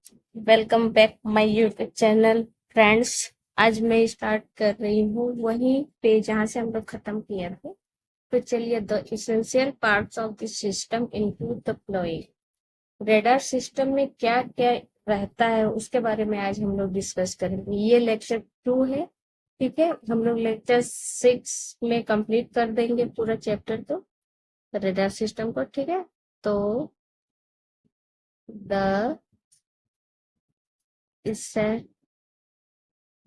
Welcome back my YouTube channel friends. आज मैं start कर रही हूँ वहीं पे जहाँ से हम लोग खत्म किए थे। तो चलिए, the essential parts of the system include the following. Radar system में क्या क्या रहता है उसके बारे में आज हम लोग डिस्कस करेंगे। ये लेक्चर 2 है। ठीक है, हम लोग लेक्चर 6 में कंप्लीट कर देंगे पूरा चैप्टर तो रेडार सिस्टम को। ठीक है, तो the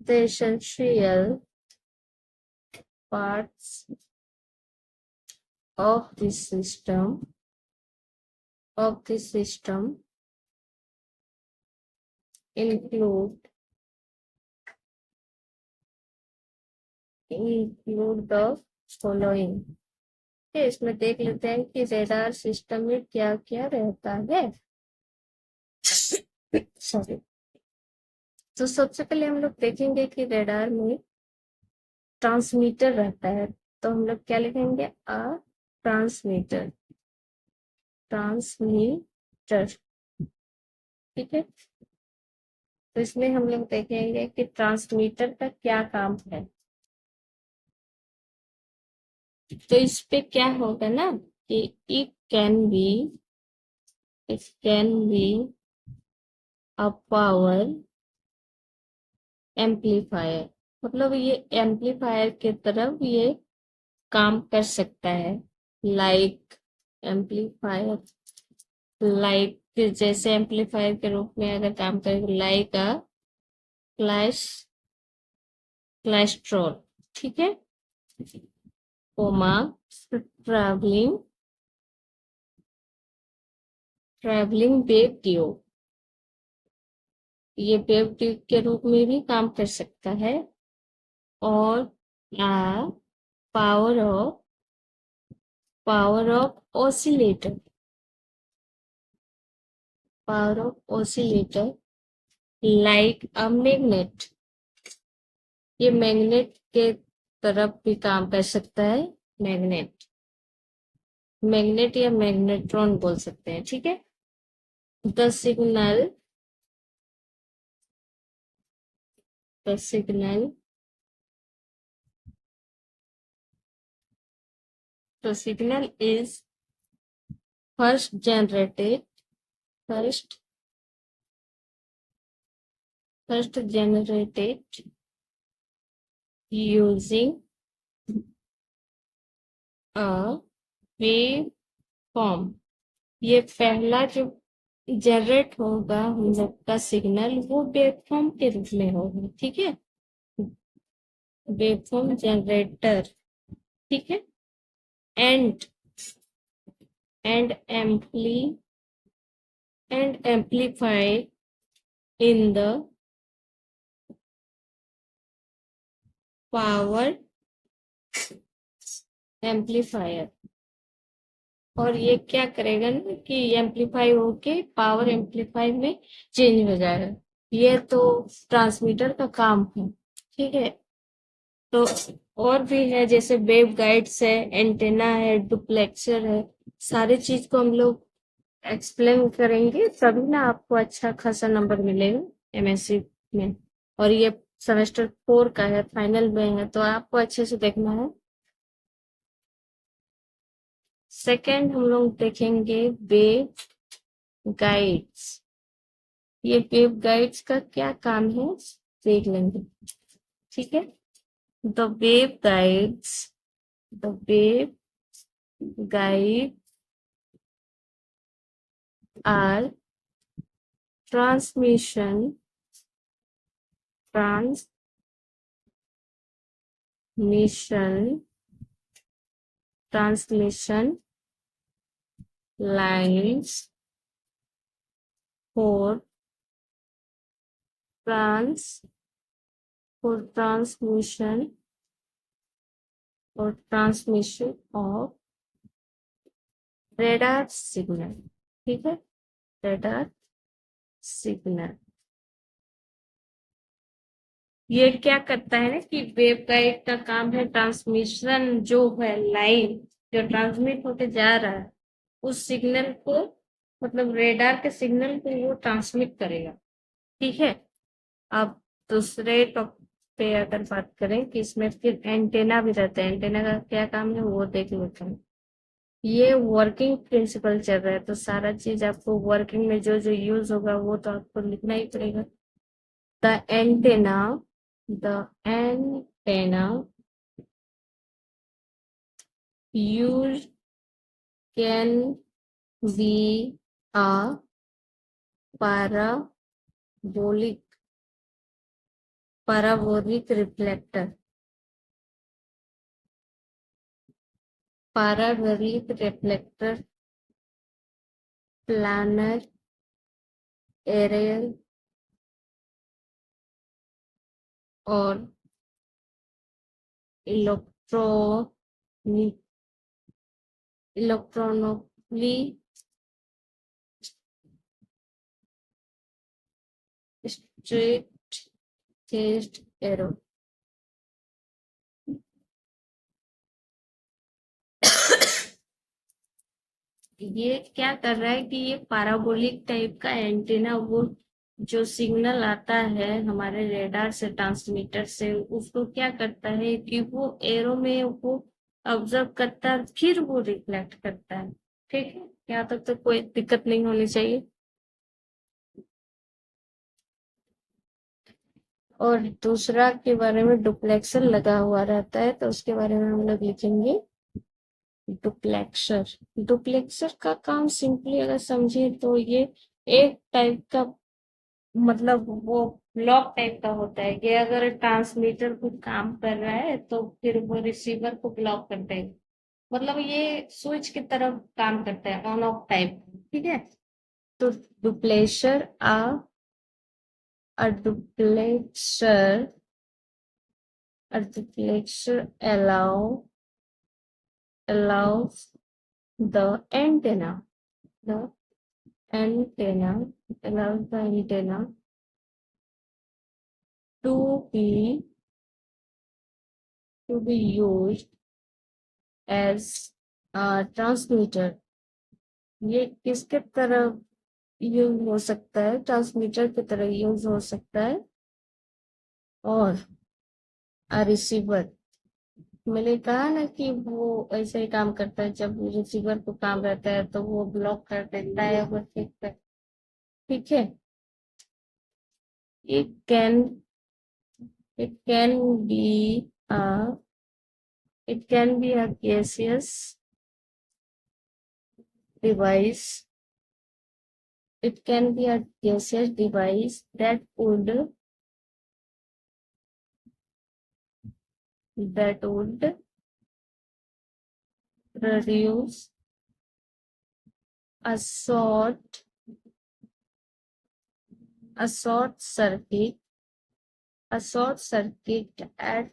essential parts of the system include the following। इसमें देख लेते हैं कि रेडार सिस्टम में क्या क्या रहता है। सॉरी। तो सबसे पहले हम लोग देखेंगे कि रेडार में ट्रांसमीटर रहता है। तो हम लोग क्या लिखेंगे? Transmitter transmitter. ठीक है, तो इसमें हम लोग देखेंगे कि ट्रांसमीटर का क्या काम है। तो इस पे क्या होगा ना कि it can be a power amplifier. मतलब ये एम्पलीफायर की तरफ ये काम कर सकता है। लाइक एम्पलीफायर, लाइक जैसे एम्पलीफायर के रूप में अगर काम करेगा, लाइक अ क्लैश क्लैस्ट्रॉल। ठीक है, कोमा ट्रैवलिंग ट्रैवलिंग वेव ट्यूब, ये वेव ट्यूब के रूप में भी काम कर सकता है। और power of oscillator, like a magnet, ये मैग्नेट के तरफ भी काम कर सकता है। मैग्नेट मैग्नेट या मैग्नेट्रॉन बोल सकते हैं। ठीक है, the signal the signal the signal is first generated first generated using a wave form. ये पहला जो जनरेट होगा हम लोग का सिग्नल, वो वेव फॉर्म के रूप में होगा। ठीक है, वेव फॉर्म जनरेटर। ठीक है, and and amply and amplify in the power amplifier. और ये क्या करेगा ना कि एम्पलीफाई होके पावर एम्पलीफाई में चेंज हो जाएगा। ये तो ट्रांसमीटर का काम है। ठीक है, तो और भी है, जैसे वेव गाइड्स है, एंटेना है, डुप्लेक्सर है। सारी चीज को हम लोग एक्सप्लेन करेंगे, तभी ना आपको अच्छा खासा नंबर मिलेगा एमएससी में। और ये सेमेस्टर 4 का है, फाइनल में है, तो आपको अच्छे से देखना है। सेकंड हम लोग देखेंगे वेव गाइड्स। ये वेव गाइड्स का क्या काम है देख लेंगे। ठीक है, the wave guides the wave guide are transmission transmission transmission lines for trans for transmission of radar signal. ठीक है, रेडार सिग्नल ये क्या करता है ना कि वेव गाइड का काम है ट्रांसमिशन, जो है लाइन जो ट्रांसमिट होके जा रहा है उस सिग्नल को, मतलब रेडार के सिग्नल को वो ट्रांसमिट करेगा। ठीक है। अब दूसरे टॉपिक पे अगर बात करें कि इसमें फिर एंटेना भी रहता है, एंटेना का क्या काम है वो देख लेते हैं। ये वर्किंग प्रिंसिपल चल रहा है, तो सारा चीज आपको वर्किंग में जो जो यूज होगा वो तो आपको लिखना ही पड़ेगा। The antenna, the antenna use can be a parabolic reflector, parabolic reflector, planar array और electronic electronically straight faced arrow. ये क्या कर रहा है कि ये पैराबोलिक टाइप का एंटीना, वो जो सिग्नल आता है हमारे रेडार से, ट्रांसमीटर से, उसको क्या करता है कि वो एरो में वो ऑब्जर्व करता है, फिर वो रिफ्लेक्ट करता है। ठीक है, यहाँ तक तो कोई दिक्कत नहीं होनी चाहिए। और दूसरा के बारे में डुप्लेक्सर लगा हुआ रहता है, तो उसके बारे में हम लोग लिखेंगे डुप्लेक्सर। डुप्लेक्सर का काम सिंपली अगर समझे तो ये एक टाइप का, मतलब वो ब्लॉक टाइप का होता है। ये अगर ट्रांसमीटर कुछ काम कर रहा है तो फिर वो रिसीवर को ब्लॉक कर देगा। मतलब ये स्विच की तरह काम करता है, ऑन ऑफ टाइप। ठीक है। तो duplexer a duplexer allows the antenna the antenna allows the antenna to be used as a transmitter। ये किसके तरह यूज हो सकता है? ट्रांसमीटर की तरह यूज हो सकता है। और रिसीवर, मैंने कहा ना कि वो ऐसे ही काम करता है, जब रिसीवर को काम रहता है तो वो ब्लॉक कर देता है वो ठीक है। ठीक है। it can it can be a it can be a gaseous device. It can be a gaseous device that would produce a short circuit at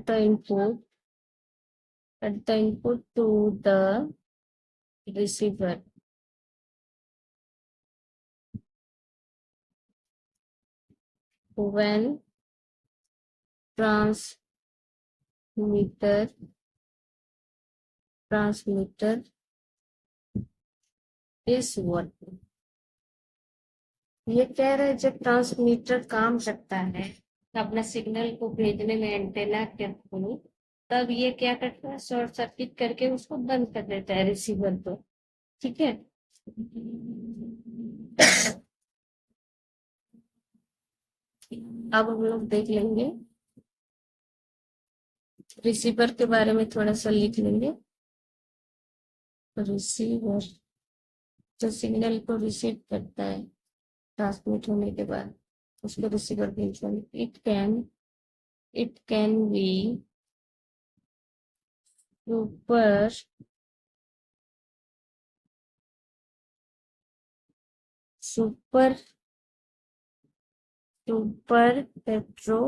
the input to the receiver when transmitter is working। ये कह रहे हैं जब transmitter काम करता है अपना signal को भेजने में एंटेना के थ्रू, तब ये क्या करता है, शॉर्ट सर्किट करके उसको बंद कर देता है रिसीवर को। ठीक है। अब हम लोग देख लेंगे, रिसीवर के बारे में थोड़ा सा लिख लेंगे। रिसीवर जो सिग्नल को रिसीव करता है ट्रांसमिट होने के बाद, उसको रिसीवर बोलते हैं। It can be super super super hetero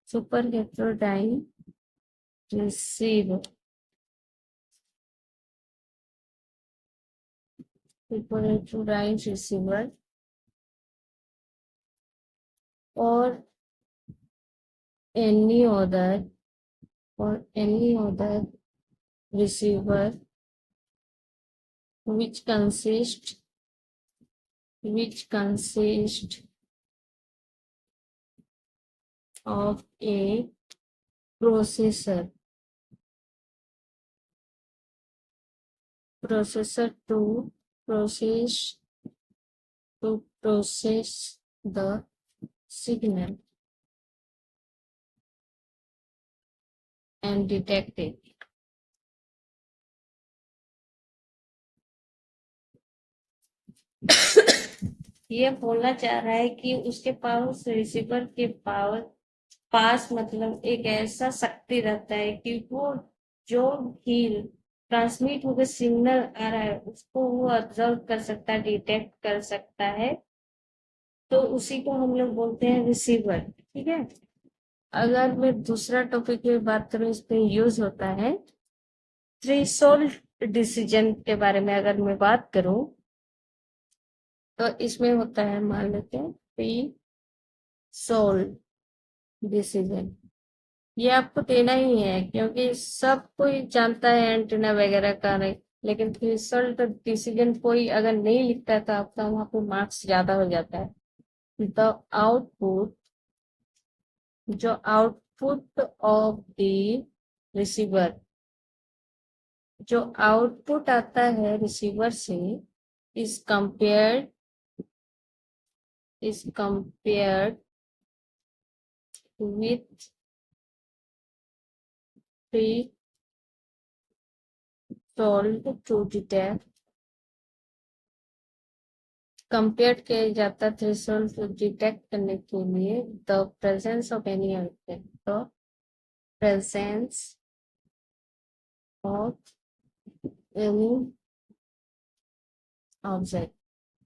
super heterodyne receiver super heterodyne receiver और any other receiver which consists which consists of a processor to process the signal and detect it. ये बोलना चाह रहा है कि उसके पास रिसीवर के पास मतलब एक ऐसा शक्ति रहता है कि वो जो भी ट्रांसमिट होकर सिग्नल आ रहा है उसको वो ऑब्जर्व कर सकता है, डिटेक्ट कर सकता है, तो उसी को हम लोग बोलते हैं रिसीवर। ठीक है। अगर मैं दूसरा टॉपिक में बात करूं, इसमें यूज होता है थ्रेशोल्ड डिसीजन के बारे में। अगर मैं बात करूं तो इसमें होता है, मान लेते हैं थ्रेशोल्ड डिसीजन। ये आपको देना ही है क्योंकि सब कोई जानता है एंटीना वगैरह का नहीं, लेकिन थ्रेशोल्ड डिसीजन कोई अगर नहीं लिखता है तो आपका वहां पे मार्क्स ज्यादा हो जाता है। द आउटपुट जो आउटपुट ऑफ द रिसीवर, जो आउटपुट आता है रिसीवर से, is compared with threshold to detect, compare किया जाता है थ्रेशोल्ड को डिटेक्ट करने के लिए the presence of any object, the presence of any object.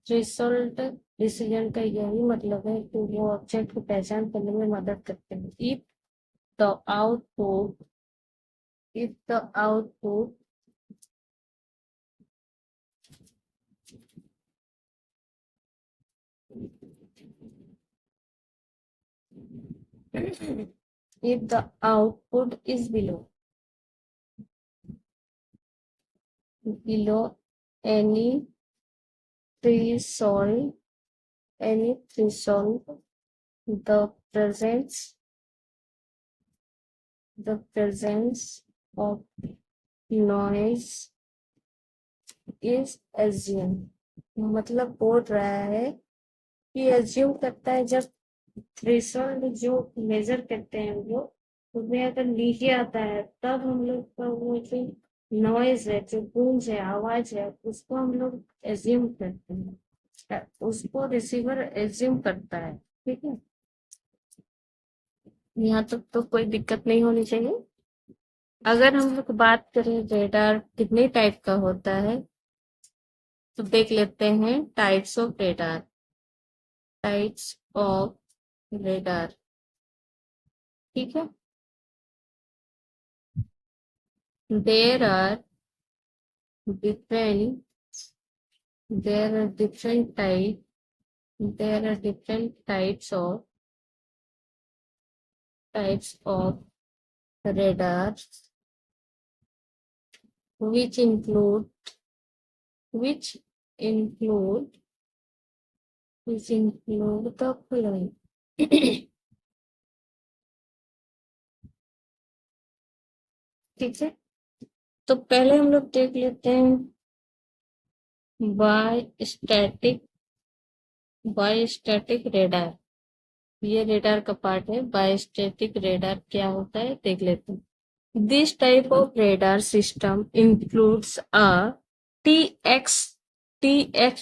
Threshold decision का यही मतलब है कि वो ऑब्जेक्ट को पहचान करने में मदद करते हैं। The output if the output if the output is below any threshold, the presence of noise is assumed। मतलब बोल रहा है कि एज्यूम करता है जब थ्रेशोल्ड जो मेजर करते हैं वो उसमें अगर नीचे आता है तब हम लोग का वो जो नॉइज है, जो गूंज है, आवाज है, उसको हम लोग एज्यूम करते हैं, उसको रिसीवर एज्यूम करता है। ठीक है। यहाँ तक तो कोई दिक्कत नहीं होनी चाहिए। अगर हम लोग बात करें रेडार कितने टाइप का होता है तो देख लेते हैं टाइप्स ऑफ रेडार। ठीक है। There are different there are different type there are different types of radars which include which include the following। ठीक है। तो पहले हम लोग देख लेते हैं बायोस्टैटिक रेडार। ये रेडार का पार्ट है। बायोस्टैटिक रेडार क्या होता है देख लेते हैं। This type of radar system includes a TX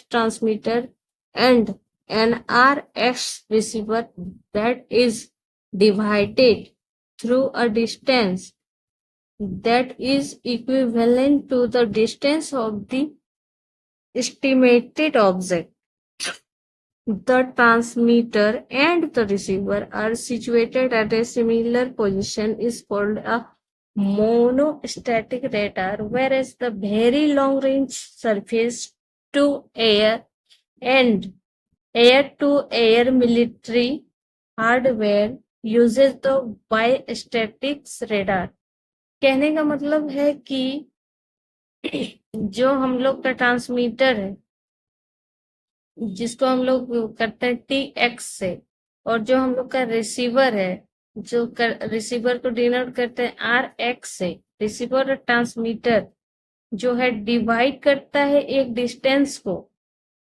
transmitter and an RX receiver that is divided through a distance that is equivalent to the distance of the estimated object. The transmitter and the receiver are situated at a similar position is called a monostatic radar, whereas the very long range surface to air and air to air military hardware uses the biostatics radar। कहने का मतलब है कि जो हम लोग का transmitter है जिसको हम लोग करते हैं टी एक्स से, और जो हम लोग का रिसीवर है, जो रिसीवर को डिनोट करते हैं आर एक्स से। रिसीवर और ट्रांसमीटर जो है डिवाइड करता है एक डिस्टेंस को,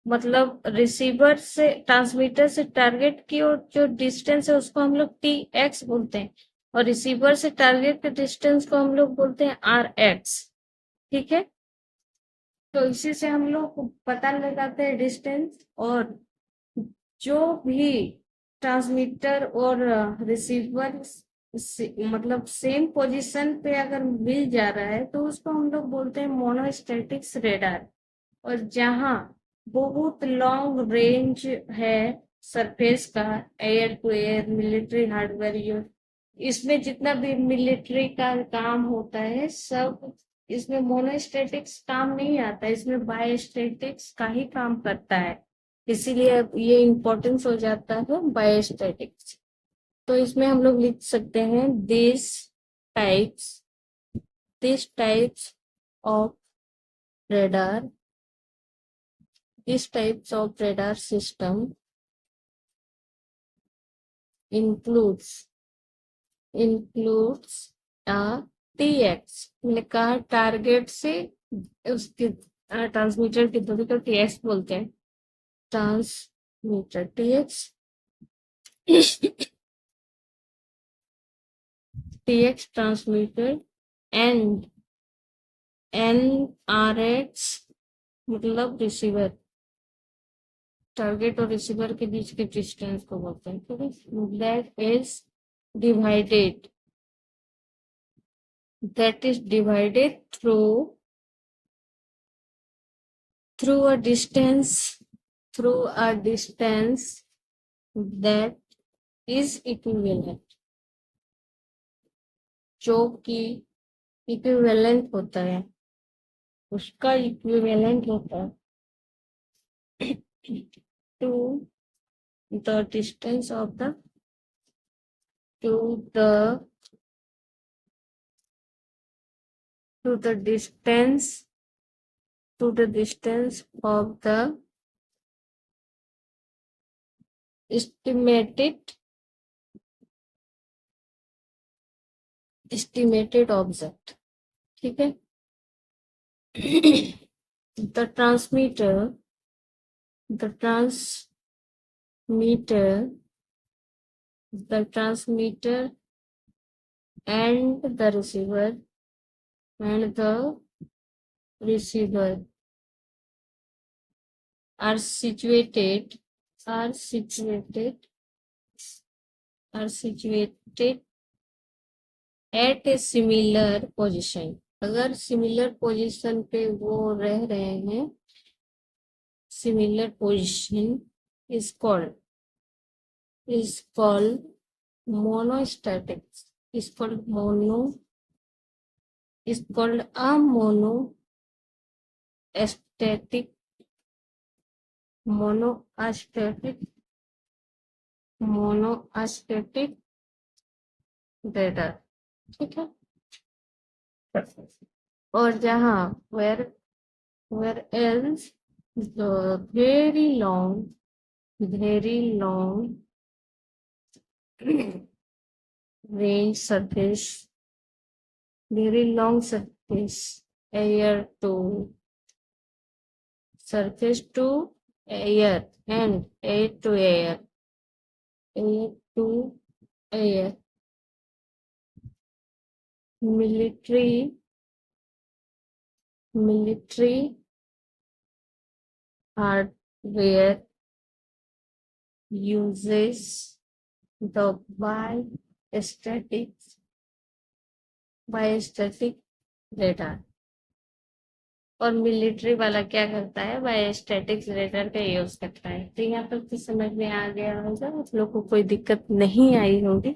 मतलब रिसीवर से ट्रांसमीटर से टारगेट की ओर जो डिस्टेंस है उसको हम लोग टी एक्स बोलते हैं, और रिसीवर से टारगेट के डिस्टेंस को हम लोग बोलते हैं आर एक्स। ठीक है, तो इसी से हम लोग पता लगाते हैं डिस्टेंस। और जो भी ट्रांसमीटर और रिसीवर मतलब सेम पोजीशन पे अगर मिल जा रहा है तो उसको हम लोग बोलते हैं मोनोस्टैटिक्स रेडार। और जहां बहुत लॉन्ग रेंज है सरफेस का, air to air, military hardware, इसमें जितना भी मिलिट्री का काम होता है सब, इसमें मोनोस्टैटिक्स काम नहीं आता, इसमें बायोस्टैटिक्स का ही काम करता है। इसीलिए अब ये इम्पोर्टेंस हो जाता है बायोस्टैटिक्स। तो इसमें हम लोग लिख सकते हैं types this types of radar these types of radar system includes a TX, मैंने कहा टारगेट से उसके ट्रांसमीटर की दूरी को TX बोलते हैं। Transmitter TX transmitter and NRX मतलब रिसीवर, टारगेट और रिसीवर के बीच के डिस्टेंस को बोलते हैं। ठीक है, divided that is divided through a distance that is equivalent, जो कि इक्विवेलेंट होता है, उसका इक्विवेलेंट होता है to the distance of the to the distance of the estimated object। ठीक है, the transmitter the transmitter and the receiver are situated at a similar position। अगर सिमिलर पोजीशन पे वो रह रहे हैं, similar position is called monostatic, is called a monostatic radar। ठीक है, और जहाँ where else the very long range surface, very long surface, air to surface to air and air to air military hardware uses the biostatic radar। और military वाला क्या करता है, biostatics radar का यूज करता है। तो यहाँ पर तो समझ में आ गया होगा, आप लोग को कोई दिक्कत नहीं आई होगी।